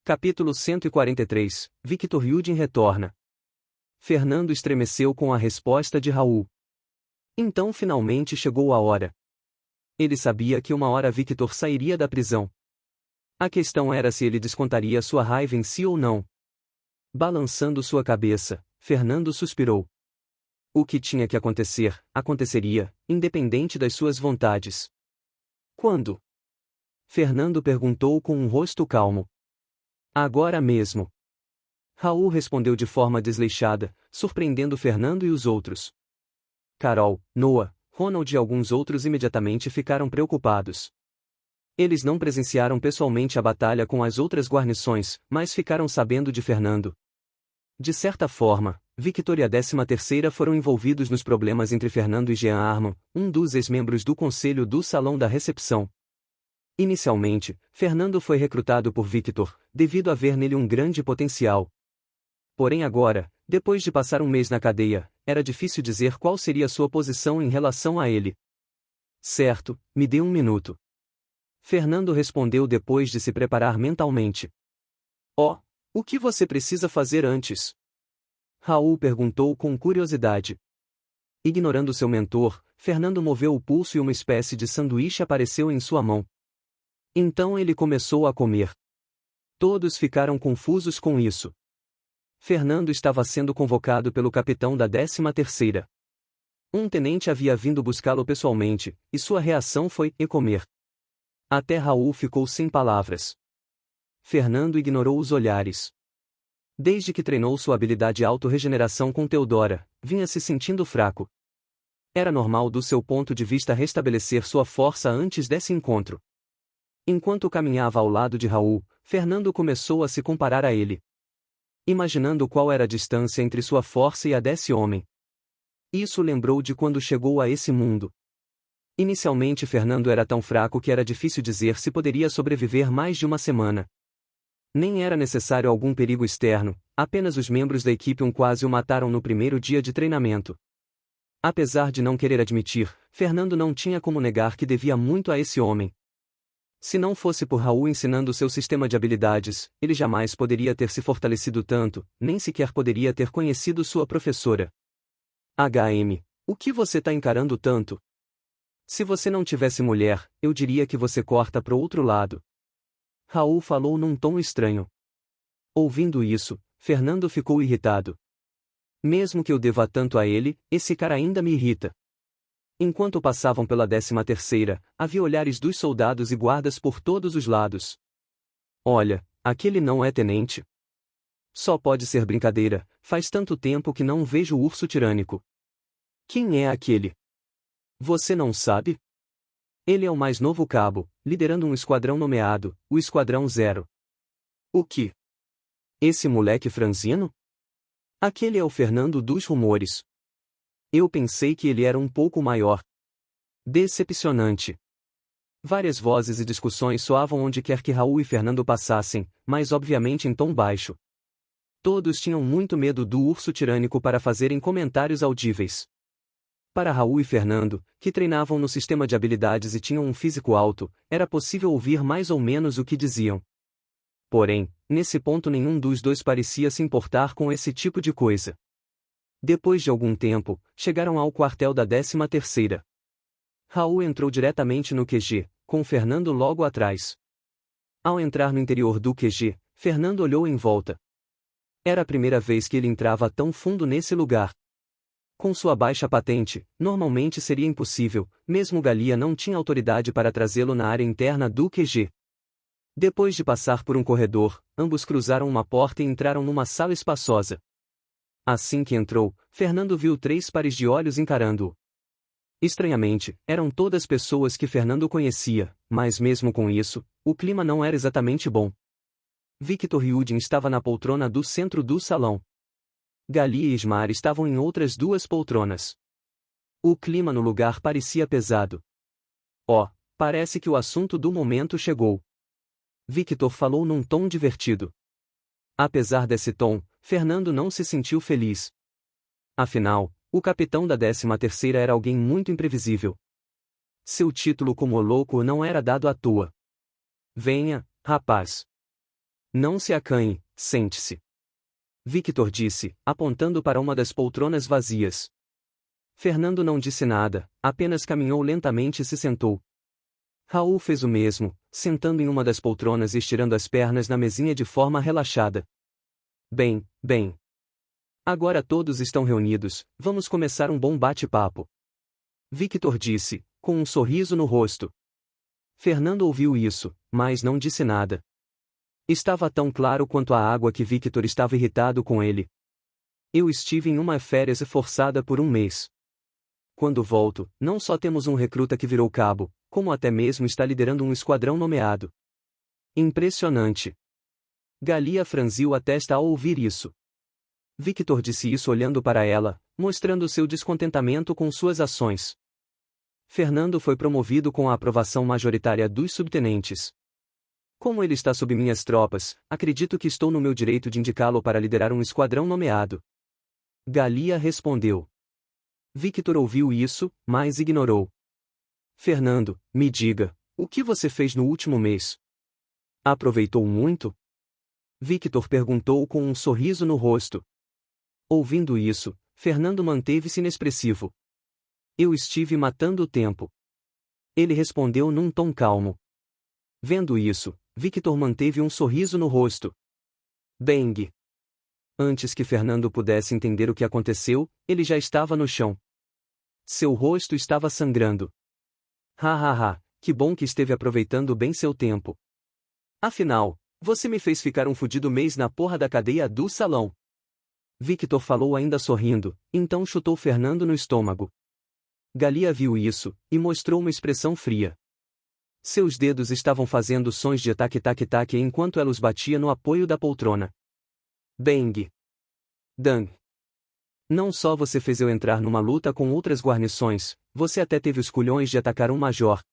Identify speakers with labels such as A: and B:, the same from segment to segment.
A: Capítulo 143, Victor Yudin retorna. Fernando estremeceu com a resposta de Raul. Então finalmente chegou a hora. Ele sabia que uma hora Victor sairia da prisão. A questão era se ele descontaria sua raiva em si ou não. Balançando sua cabeça, Fernando suspirou. O que tinha que acontecer, aconteceria, independente das suas vontades. Quando? Fernando perguntou com um rosto calmo. Agora mesmo. Raul respondeu de forma desleixada, surpreendendo Fernando e os outros. Carol, Noah, Ronald e alguns outros imediatamente ficaram preocupados. Eles não presenciaram pessoalmente a batalha com as outras guarnições, mas ficaram sabendo de Fernando. De certa forma, Victor e a 13ª foram envolvidos nos problemas entre Fernando e Jean Armand, um dos ex-membros do conselho do Salão da Recepção. Inicialmente, Fernando foi recrutado por Victor, devido a ver nele um grande potencial. Porém agora, depois de passar um mês na cadeia, era difícil dizer qual seria sua posição em relação a ele. Certo, me dê um minuto. Fernando respondeu depois de se preparar mentalmente. O que você precisa fazer antes? Raul perguntou com curiosidade. Ignorando seu mentor, Fernando moveu o pulso e uma espécie de sanduíche apareceu em sua mão. Então ele começou a comer. Todos ficaram confusos com isso. Fernando estava sendo convocado pelo capitão da 13ª. Um tenente havia vindo buscá-lo pessoalmente, e sua reação foi comer. Até Raul ficou sem palavras. Fernando ignorou os olhares. Desde que treinou sua habilidade auto-regeneração com Theodora, vinha se sentindo fraco. Era normal do seu ponto de vista restabelecer sua força antes desse encontro. Enquanto caminhava ao lado de Raul, Fernando começou a se comparar a ele. Imaginando qual era a distância entre sua força e a desse homem. Isso lembrou de quando chegou a esse mundo. Inicialmente Fernando era tão fraco que era difícil dizer se poderia sobreviver mais de uma semana. Nem era necessário algum perigo externo, apenas os membros da equipe quase o mataram no primeiro dia de treinamento. Apesar de não querer admitir, Fernando não tinha como negar que devia muito a esse homem. Se não fosse por Raul ensinando seu sistema de habilidades, ele jamais poderia ter se fortalecido tanto, nem sequer poderia ter conhecido sua professora. HM, o que você tá encarando tanto? Se você não tivesse mulher, eu diria que você corta pro outro lado. Raul falou num tom estranho. Ouvindo isso, Fernando ficou irritado. Mesmo que eu deva tanto a ele, esse cara ainda me irrita. Enquanto passavam pela 13ª, havia olhares dos soldados e guardas por todos os lados. Olha, aquele não é tenente. Só pode ser brincadeira, faz tanto tempo que não vejo o urso tirânico. Quem é aquele? Você não sabe? Ele é o mais novo cabo, liderando um esquadrão nomeado, o Esquadrão Zero. O que? Esse moleque franzino? Aquele é o Fernando dos rumores. Eu pensei que ele era um pouco maior. Decepcionante. Várias vozes e discussões soavam onde quer que Raul e Fernando passassem, mas obviamente em tom baixo. Todos tinham muito medo do urso tirânico para fazerem comentários audíveis. Para Raul e Fernando, que treinavam no sistema de habilidades e tinham um físico alto, era possível ouvir mais ou menos o que diziam. Porém, nesse ponto nenhum dos dois parecia se importar com esse tipo de coisa. Depois de algum tempo, chegaram ao quartel da 13ª. Raul entrou diretamente no QG, com Fernando logo atrás. Ao entrar no interior do QG, Fernando olhou em volta. Era a primeira vez que ele entrava tão fundo nesse lugar. Com sua baixa patente, normalmente seria impossível, mesmo Galia não tinha autoridade para trazê-lo na área interna do QG. Depois de passar por um corredor, ambos cruzaram uma porta e entraram numa sala espaçosa. Assim que entrou, Fernando viu 3 pares de olhos encarando-o. Estranhamente, eram todas pessoas que Fernando conhecia, mas mesmo com isso, o clima não era exatamente bom. Victor Yudin estava na poltrona do centro do salão. Galia e Ismar estavam em outras 2 poltronas. O clima no lugar parecia pesado. Parece que o assunto do momento chegou. Victor falou num tom divertido. Apesar desse tom, Fernando não se sentiu feliz. Afinal, o capitão da 13ª era alguém muito imprevisível. Seu título como louco não era dado à toa. Venha, rapaz. Não se acanhe, sente-se. Victor disse, apontando para uma das poltronas vazias. Fernando não disse nada, apenas caminhou lentamente e se sentou. Raul fez o mesmo, sentando em uma das poltronas e estirando as pernas na mesinha de forma relaxada. Bem, bem. Agora todos estão reunidos, vamos começar um bom bate-papo. Victor disse, com um sorriso no rosto. Fernando ouviu isso, mas não disse nada. Estava tão claro quanto a água que Victor estava irritado com ele. Eu estive em uma férias forçada por um mês. Quando volto, não só temos um recruta que virou cabo, como até mesmo está liderando um esquadrão nomeado. Impressionante. Galia franziu a testa ao ouvir isso. Victor disse isso olhando para ela, mostrando seu descontentamento com suas ações. Fernando foi promovido com a aprovação majoritária dos subtenentes. Como ele está sob minhas tropas, acredito que estou no meu direito de indicá-lo para liderar um esquadrão nomeado. Galia respondeu. Victor ouviu isso, mas ignorou. Fernando, me diga, o que você fez no último mês? Aproveitou muito? Victor perguntou com um sorriso no rosto. Ouvindo isso, Fernando manteve-se inexpressivo. Eu estive matando o tempo. Ele respondeu num tom calmo. Vendo isso, Victor manteve um sorriso no rosto. Bang! Antes que Fernando pudesse entender o que aconteceu, ele já estava no chão. Seu rosto estava sangrando. Que bom que esteve aproveitando bem seu tempo. Afinal, você me fez ficar um fudido mês na porra da cadeia do salão. Victor falou ainda sorrindo, então chutou Fernando no estômago. Galia viu isso, e mostrou uma expressão fria. Seus dedos estavam fazendo sons de tac-tac-tac enquanto ela os batia no apoio da poltrona. Bang! Dang! Não só você fez eu entrar numa luta com outras guarnições, você até teve os culhões de atacar um major.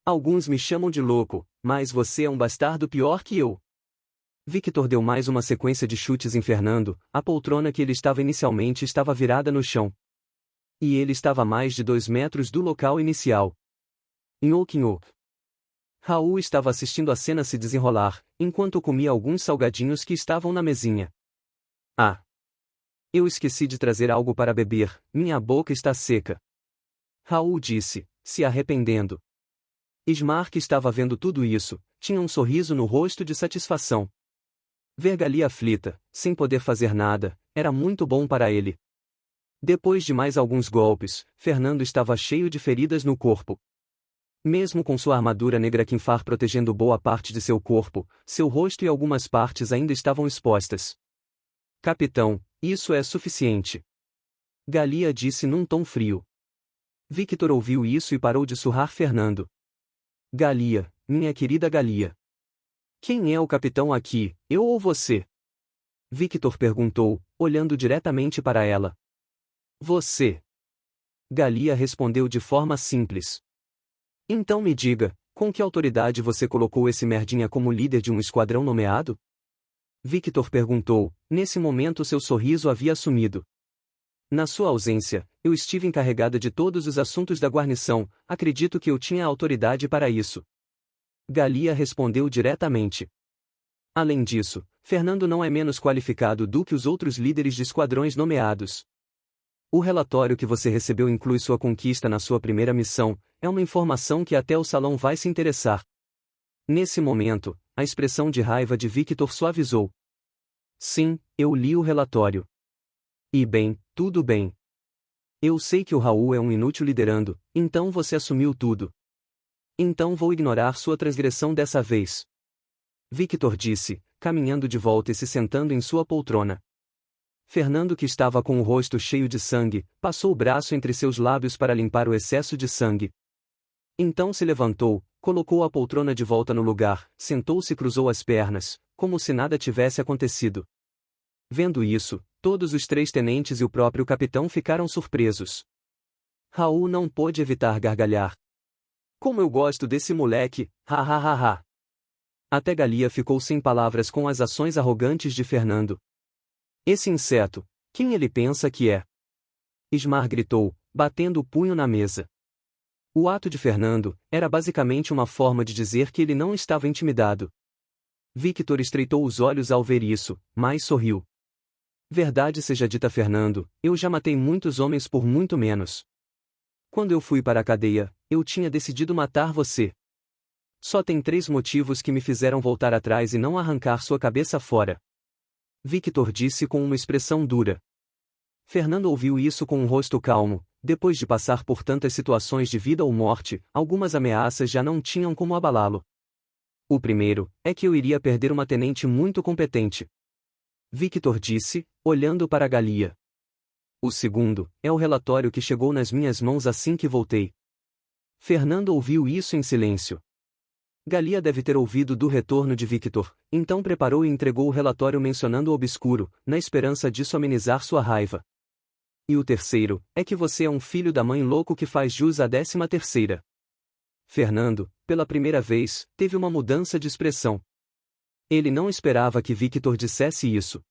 A: Alguns me chamam de louco, mas você é um bastardo pior que eu. Victor deu mais uma sequência de chutes em Fernando, a poltrona que ele estava inicialmente estava virada no chão. E ele estava a mais de 2 metros do local inicial. Nhoque. Raul estava assistindo a cena se desenrolar, enquanto comia alguns salgadinhos que estavam na mesinha. Ah! Eu esqueci de trazer algo para beber, minha boca está seca. Raul disse, se arrependendo. Ismar, que estava vendo tudo isso, tinha um sorriso no rosto de satisfação. Ver Galia aflita, sem poder fazer nada, era muito bom para ele. Depois de mais alguns golpes, Fernando estava cheio de feridas no corpo. Mesmo com sua armadura negra Kinfar protegendo boa parte de seu corpo, seu rosto e algumas partes ainda estavam expostas. Capitão, isso é suficiente. Galia disse num tom frio. Victor ouviu isso e parou de surrar Fernando. Galia, minha querida Galia. Quem é o capitão aqui, eu ou você? Victor perguntou, olhando diretamente para ela. Você. Galia respondeu de forma simples. Então me diga, com que autoridade você colocou esse merdinha como líder de um esquadrão nomeado? Victor perguntou, nesse momento seu sorriso havia sumido. Na sua ausência, eu estive encarregada de todos os assuntos da guarnição, acredito que eu tinha autoridade para isso. Galia respondeu diretamente. Além disso, Fernando não é menos qualificado do que os outros líderes de esquadrões nomeados. O relatório que você recebeu inclui sua conquista na sua primeira missão, é uma informação que até o salão vai se interessar. Nesse momento, a expressão de raiva de Victor suavizou. Sim, eu li o relatório. E bem, tudo bem. Eu sei que o Raul é um inútil liderando, então você assumiu tudo. Então vou ignorar sua transgressão dessa vez. Victor disse, caminhando de volta e se sentando em sua poltrona. Fernando, que estava com o rosto cheio de sangue, passou o braço entre seus lábios para limpar o excesso de sangue. Então se levantou, colocou a poltrona de volta no lugar, sentou-se e cruzou as pernas, como se nada tivesse acontecido. Vendo isso, todos os 3 tenentes e o próprio capitão ficaram surpresos. Raul não pôde evitar gargalhar. Como eu gosto desse moleque, ha. Até Galia ficou sem palavras com as ações arrogantes de Fernando. Esse inseto, quem ele pensa que é? Ismar gritou, batendo o punho na mesa. O ato de Fernando era basicamente uma forma de dizer que ele não estava intimidado. Victor estreitou os olhos ao ver isso, mas sorriu. Verdade seja dita, Fernando, eu já matei muitos homens por muito menos. Quando eu fui para a cadeia, eu tinha decidido matar você. Só tem 3 motivos que me fizeram voltar atrás e não arrancar sua cabeça fora. Victor disse com uma expressão dura. Fernando ouviu isso com um rosto calmo. Depois de passar por tantas situações de vida ou morte, algumas ameaças já não tinham como abalá-lo. O primeiro é que eu iria perder uma tenente muito competente. Victor disse, olhando para Galia. O segundo é o relatório que chegou nas minhas mãos assim que voltei. Fernando ouviu isso em silêncio. Galia deve ter ouvido do retorno de Victor, então preparou e entregou o relatório mencionando o obscuro, na esperança disso amenizar sua raiva. E o terceiro é que você é um filho da mãe louco que faz jus à 13ª. Fernando, pela primeira vez, teve uma mudança de expressão. Ele não esperava que Victor dissesse isso.